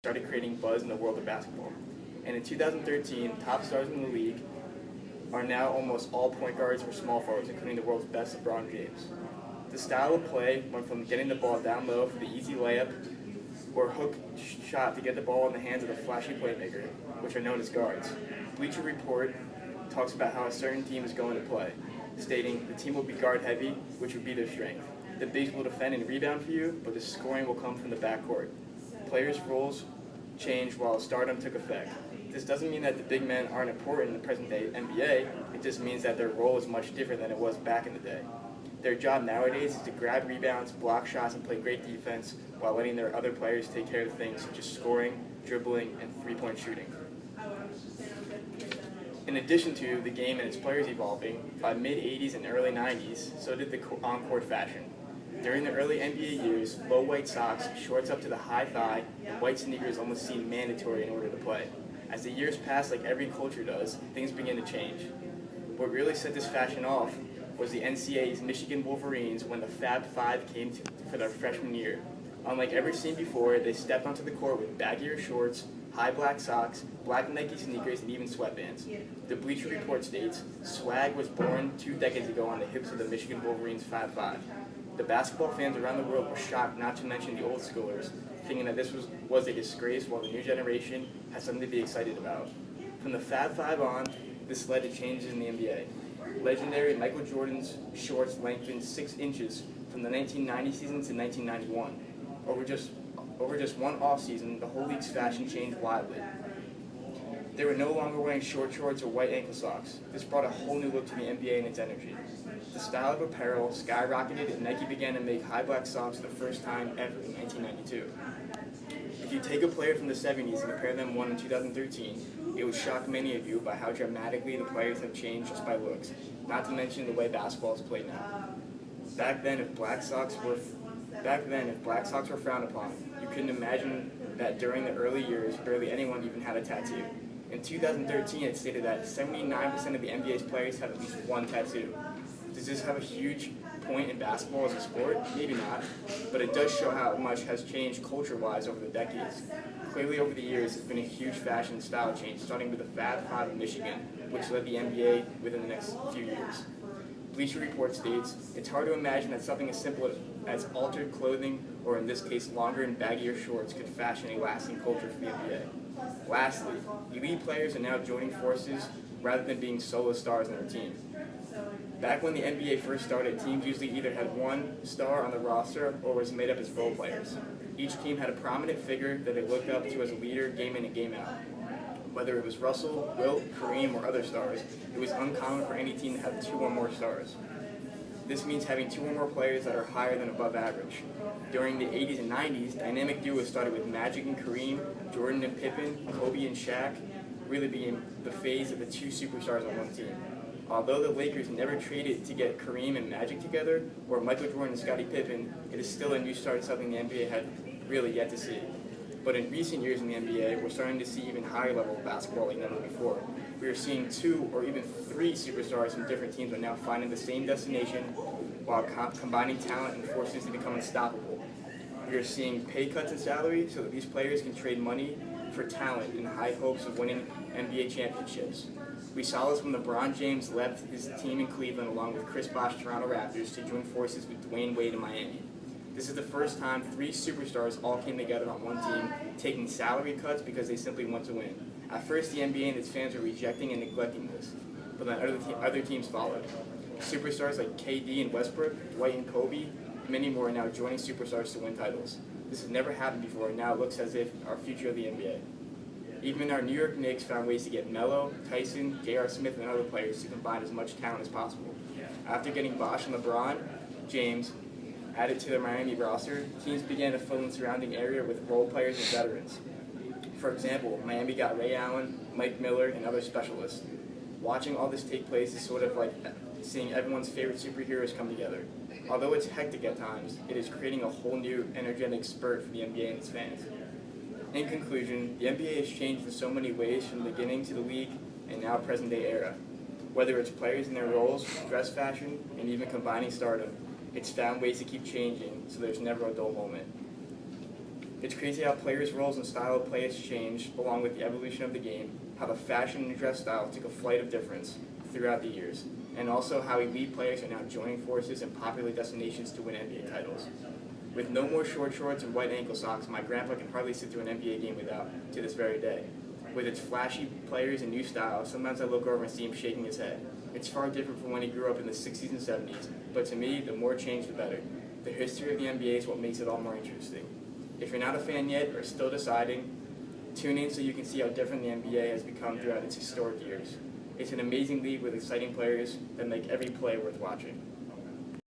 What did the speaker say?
started creating buzz in the world of basketball. And in 2013, top stars in the league are now almost all point guards or small forwards, including the world's best LeBron James. The style of play went from getting the ball down low for the easy layup or hook shot to get the ball in the hands of the flashy playmaker, which are known as guards. Bleacher Report talks about how a certain team is going to play, stating the team will be guard heavy, which would be their strength. The bigs will defend and rebound for you, but the scoring will come from the backcourt. Players' roles changed while stardom took effect. This doesn't mean that the big men aren't important in the present-day NBA, it just means that their role is much different than it was back in the day. Their job nowadays is to grab rebounds, block shots, and play great defense while letting their other players take care of things such as scoring, dribbling, and three-point shooting. In addition to the game and its players evolving, by mid-'80s and early '90s, so did the on-court fashion. During the early NBA years, low white socks, shorts up to the high thigh, and white sneakers almost seemed mandatory in order to play. As the years passed, like every culture does, things began to change. What really set this fashion off was the NCAA's Michigan Wolverines when the Fab Five came for their freshman year. Unlike ever seen before, they stepped onto the court with baggier shorts, high black socks, black Nike sneakers, and even sweatbands. The Bleacher Report states, swag was born 2 decades ago on the hips of the Michigan Wolverines Fab Five. The basketball fans around the world were shocked, not to mention the old schoolers, thinking that this was a disgrace while the new generation had something to be excited about. From the Fab Five on, this led to changes in the NBA. Legendary Michael Jordan's shorts lengthened 6 inches from the 1990 season to 1991. Over just one off-season, the whole league's fashion changed wildly. They were no longer wearing short shorts or white ankle socks. This brought a whole new look to the NBA and its energy. The style of apparel skyrocketed and Nike began to make high black socks for the first time ever in 1992. If you take a player from the 70s and compare them one in 2013, it would shock many of you by how dramatically the players have changed just by looks, not to mention the way basketball is played now. Back then, if black socks were frowned upon, you couldn't imagine that during the early years, barely anyone even had a tattoo. In 2013, it stated that 79% of the NBA's players have at least one tattoo. Does this have a huge point in basketball as a sport? Maybe not, but it does show how much has changed culture-wise over the decades. Clearly, over the years, there's been a huge fashion style change, starting with the Fab Five in Michigan, which led the NBA within the next few years. Bleacher Report states, it's hard to imagine that something as simple as altered clothing, or in this case longer and baggier shorts, could fashion a lasting culture for the NBA. Lastly, elite players are now joining forces rather than being solo stars on their team. Back when the NBA first started, teams usually either had one star on the roster or was made up as role players. Each team had a prominent figure that they looked up to as a leader game in and game out. Whether it was Russell, Wilt, Kareem, or other stars, it was uncommon for any team to have 2 or more stars. This means having 2 or more players that are higher than above average. During the 80s and 90s, dynamic duos started with Magic and Kareem, Jordan and Pippen, Kobe and Shaq, really being the phase of the 2 superstars on one team. Although the Lakers never traded to get Kareem and Magic together, or Michael Jordan and Scottie Pippen, it is still a new start, something the NBA had really yet to see. But in recent years in the NBA, we're starting to see even higher level of basketball like never before. We are seeing 2 or even 3 superstars from different teams are now finding the same destination while combining talent and forces to become unstoppable. We are seeing pay cuts in salary so that these players can trade money for talent in high hopes of winning NBA championships. We saw this when LeBron James left his team in Cleveland along with Chris Bosh's Toronto Raptors to join forces with Dwayne Wade in Miami. This is the first time 3 superstars all came together on one team, taking salary cuts because they simply want to win. At first, the NBA and its fans were rejecting and neglecting this, but then other teams followed. Superstars like KD and Westbrook, Dwight and Kobe, many more are now joining superstars to win titles. This has never happened before, and now it looks as if our future of the NBA. Even our New York Knicks found ways to get Melo, Tyson, J.R. Smith, and other players to combine as much talent as possible. After getting Bosh and LeBron James added to their Miami roster, teams began to fill in the surrounding area with role players and veterans. For example, Miami got Ray Allen, Mike Miller, and other specialists. Watching all this take place is sort of like seeing everyone's favorite superheroes come together. Although it's hectic at times, it is creating a whole new energetic spurt for the NBA and its fans. In conclusion, the NBA has changed in so many ways from the beginning to the league and now present-day era. Whether it's players in their roles, dress fashion, and even combining stardom, it's found ways to keep changing so there's never a dull moment. It's crazy how players' roles and style of play has changed along with the evolution of the game, how the fashion and dress style took a flight of difference throughout the years, and also how elite players are now joining forces in popular destinations to win NBA titles. With no more short shorts and white ankle socks, my grandpa can hardly sit through an NBA game without, to this very day. With its flashy players and new styles, sometimes I look over and see him shaking his head. It's far different from when he grew up in the 60s and 70s, but to me, the more change, the better. The history of the NBA is what makes it all more interesting. If you're not a fan yet or still deciding, tune in so you can see how different the NBA has become throughout its historic years. It's an amazing league with exciting players that make every play worth watching.